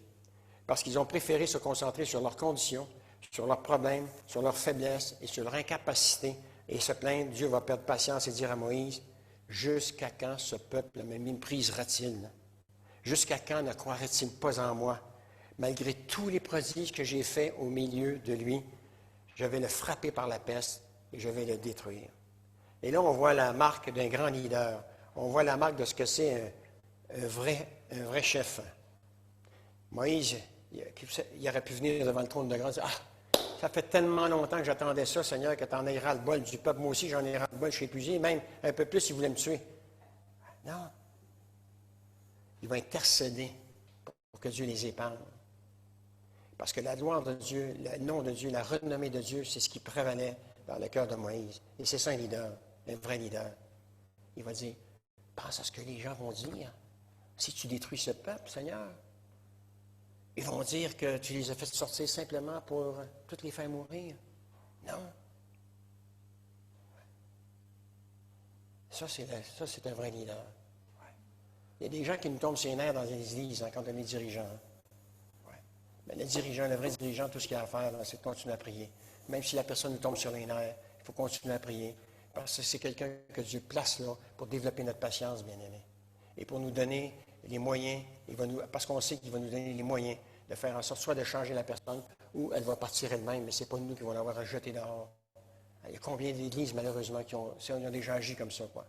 Parce qu'ils ont préféré se concentrer sur leurs conditions, sur leurs problèmes, sur leurs faiblesses et sur leur incapacité, et se plaindre. Dieu va perdre patience et dire à Moïse, « Jusqu'à quand ce peuple me méprisera-t-il? Jusqu'à quand ne croirait-il pas en moi? Malgré tous les prodiges que j'ai faits au milieu de lui, je vais le frapper par la peste et je vais le détruire. » Et là, on voit la marque d'un grand leader. On voit la marque de ce que c'est un vrai chef. Moïse, il aurait pu venir devant le trône de grâce et dire, ah, ça fait tellement longtemps que j'attendais ça, Seigneur, que tu en aies ras-le-bol du peuple. Moi aussi, j'en ai ras-le-bol, je suis épuisé. Même un peu plus, il voulait me tuer. Non. Il va intercéder pour que Dieu les épargne. Parce que la gloire de Dieu, le nom de Dieu, la renommée de Dieu, c'est ce qui prévalait dans le cœur de Moïse. Et c'est ça un leader, un vrai leader. Il va dire, pense à ce que les gens vont dire. Si tu détruis ce peuple, Seigneur, ils vont dire que tu les as fait sortir simplement pour toutes les faire mourir. Non. Ça, c'est un vrai leader. Ouais. Il y a des gens qui nous tombent sur les nerfs dans les églises quand on est dirigeant. Ouais. Mais le dirigeant, le vrai dirigeant, tout ce qu'il a à faire, c'est de continuer à prier. Même si la personne nous tombe sur les nerfs, il faut continuer à prier. Parce que c'est quelqu'un que Dieu place là pour développer notre patience, bien-aimé. Et pour nous donner les moyens, parce qu'on sait qu'il va nous donner les moyens de faire en sorte soit de changer la personne ou elle va partir elle-même, mais ce n'est pas nous qui allons l'avoir à jeter dehors. Il y a combien d'églises, malheureusement, qui ont déjà agi comme ça, quoi.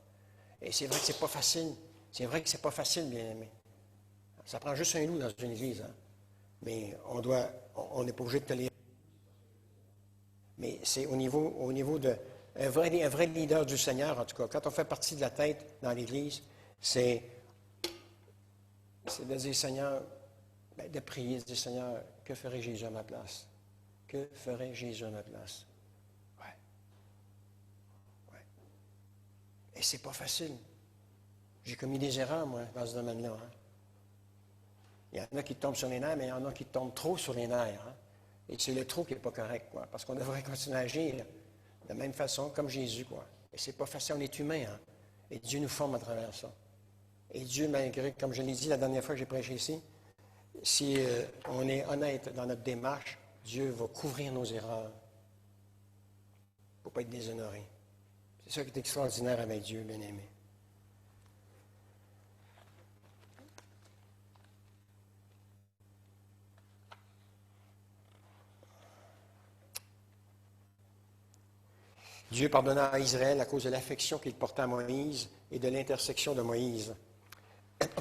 Et c'est vrai que c'est pas facile. C'est vrai que c'est pas facile, bien-aimé. Ça prend juste un loup dans une église, hein. Mais on n'est pas obligé de tolérer. Mais c'est au niveau de un vrai leader du Seigneur, en tout cas. Quand on fait partie de la tête dans l'Église, c'est de dire, Seigneur, de prier, de dire, Seigneur, que ferait Jésus à ma place? Que ferait Jésus à ma place? Ouais. Et c'est pas facile. J'ai commis des erreurs, moi, dans ce domaine-là. Hein. Il y en a qui tombent sur les nerfs, mais il y en a qui tombent trop sur les nerfs. Hein. Et c'est le trop qui n'est pas correct, quoi. Parce qu'on devrait continuer à agir de la même façon, comme Jésus, quoi. Et c'est pas facile, on est humain, hein. Et Dieu nous forme à travers ça. Et Dieu, malgré, comme je l'ai dit la dernière fois que j'ai prêché ici, si on est honnête dans notre démarche, Dieu va couvrir nos erreurs pour ne pas être déshonoré. C'est ça qui est extraordinaire avec Dieu, bien-aimé. Dieu pardonna à Israël à cause de l'affection qu'il portait à Moïse et de l'intersection de Moïse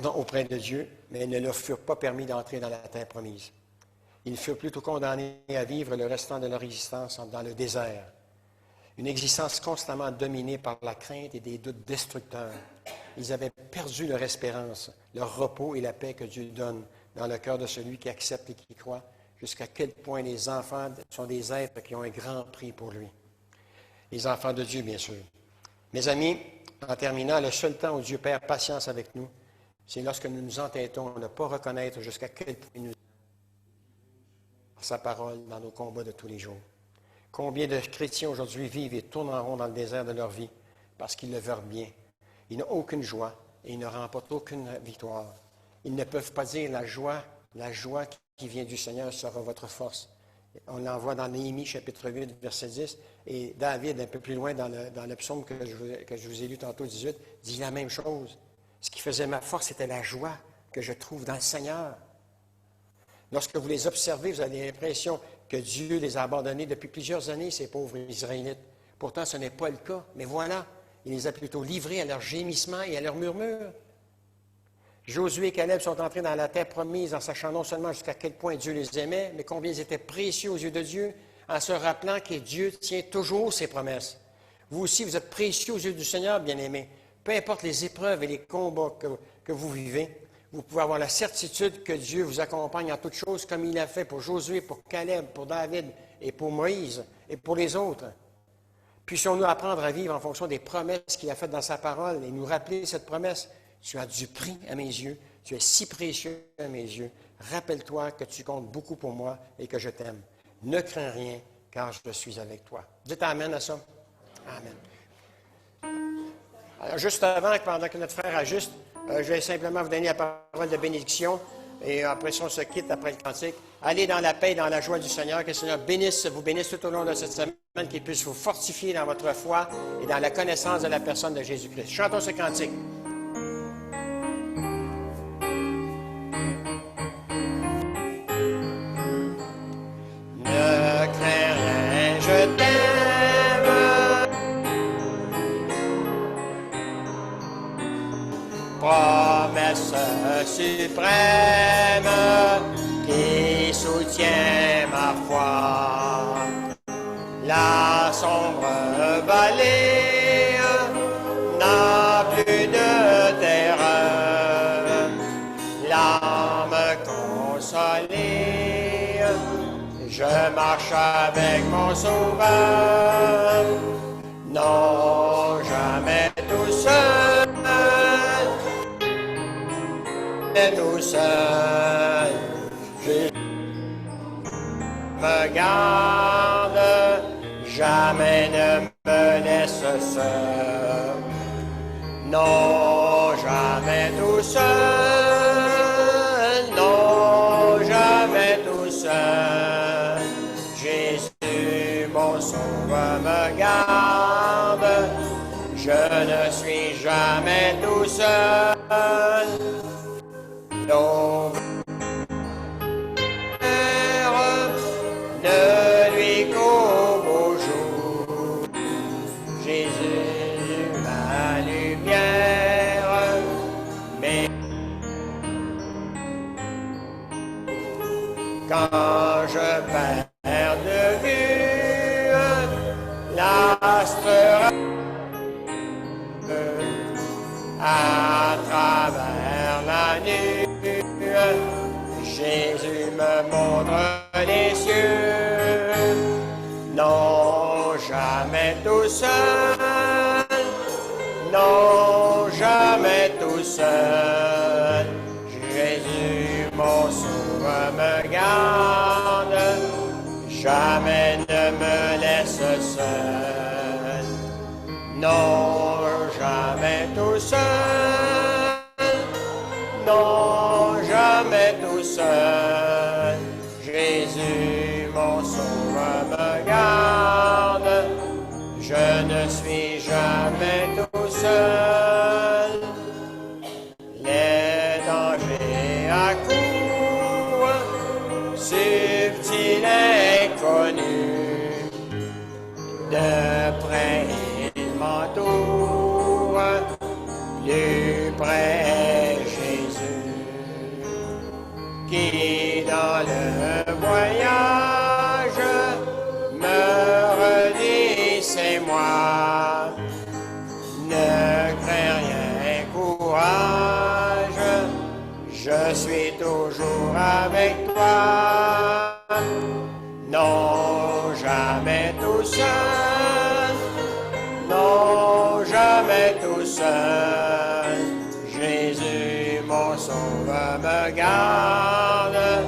auprès de Dieu, mais ils ne leur furent pas permis d'entrer dans la terre promise. Ils furent plutôt condamnés à vivre le restant de leur existence dans le désert, une existence constamment dominée par la crainte et des doutes destructeurs. Ils avaient perdu leur espérance, leur repos et la paix que Dieu donne dans le cœur de celui qui accepte et qui croit, jusqu'à quel point les enfants sont des êtres qui ont un grand prix pour lui. Les enfants de Dieu, bien sûr. Mes amis, en terminant, le seul temps où Dieu perd patience avec nous, c'est lorsque nous nous entêtons à ne pas reconnaître jusqu'à quel point nous sa parole dans nos combats de tous les jours. Combien de chrétiens aujourd'hui vivent et tournent en rond dans le désert de leur vie parce qu'ils le veulent bien. Ils n'ont aucune joie et ils ne remportent aucune victoire. Ils ne peuvent pas dire la joie qui vient du Seigneur sera votre force. On l'envoie dans Néhémie, chapitre 8, verset 10, et David, un peu plus loin dans le psaume que je vous ai lu tantôt, 18, dit la même chose. Ce qui faisait ma force, c'était la joie que je trouve dans le Seigneur. Lorsque vous les observez, vous avez l'impression que Dieu les a abandonnés depuis plusieurs années, ces pauvres Israélites. Pourtant, ce n'est pas le cas. Mais voilà, il les a plutôt livrés à leurs gémissements et à leurs murmures. Josué et Caleb sont entrés dans la terre promise en sachant non seulement jusqu'à quel point Dieu les aimait, mais combien ils étaient précieux aux yeux de Dieu, en se rappelant que Dieu tient toujours ses promesses. Vous aussi, vous êtes précieux aux yeux du Seigneur, bien-aimés. Peu importe les épreuves et les combats que vous vivez, vous pouvez avoir la certitude que Dieu vous accompagne en toutes choses, comme il l'a fait pour Josué, pour Caleb, pour David et pour Moïse et pour les autres. Puissions-nous apprendre à vivre en fonction des promesses qu'il a faites dans sa parole et nous rappeler cette promesse. Tu as du prix à mes yeux, tu es si précieux à mes yeux. Rappelle-toi que tu comptes beaucoup pour moi et que je t'aime. Ne crains rien, car je suis avec toi. Dites Amen à ça. Amen. Alors, juste avant, pendant que notre frère ajuste, je vais simplement vous donner la parole de bénédiction. Et après ça, on se quitte après le cantique. Allez dans la paix et dans la joie du Seigneur. Que le Seigneur vous bénisse tout au long de cette semaine, qu'il puisse vous fortifier dans votre foi et dans la connaissance de la personne de Jésus-Christ. Chantons ce cantique. Ne crains rien, je t'aime. Promets promesse suprême qui soutient ma foi. La sombre vallée n'a plus de terreur, l'âme consolée, je marche avec mon Sauveur. Non, jamais tout seul, tout seul, Jésus me garde, jamais ne me laisse seul. Non, jamais tout seul, non, jamais tout seul. Jésus, mon Sauveur, me garde, je ne suis jamais tout seul. L'ombre ne lui qu'au beau jour. Jésus, ma lumière, mais quand je perds de vue l'astre à travers la nuit, Jésus me montre les cieux. Non, jamais tout seul, non, jamais tout seul. Jésus, mon Sauveur, me garde, jamais ne me laisse seul. Non, jamais tout seul, non, jamais tout seul. Jésus, mon Sauveur, me garde, je ne suis jamais tout seul. Les dangers accourent, subtils inconnus, de près il m'entoure, plus près Jésus, qui dans le voyage me redit c'est moi. Ne crains rien, courage, je suis toujours avec toi. Non, jamais tout seul, non, jamais tout seul. Jésus, mon Sauveur, me garde,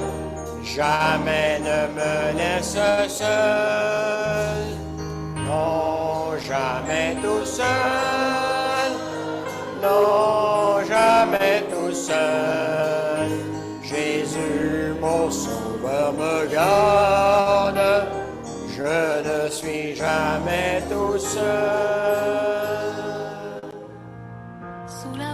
jamais ne me laisse seul. Non, jamais tout seul, non, jamais tout seul. Jésus, mon Sauveur, me garde, je ne suis jamais tout seul. Sous la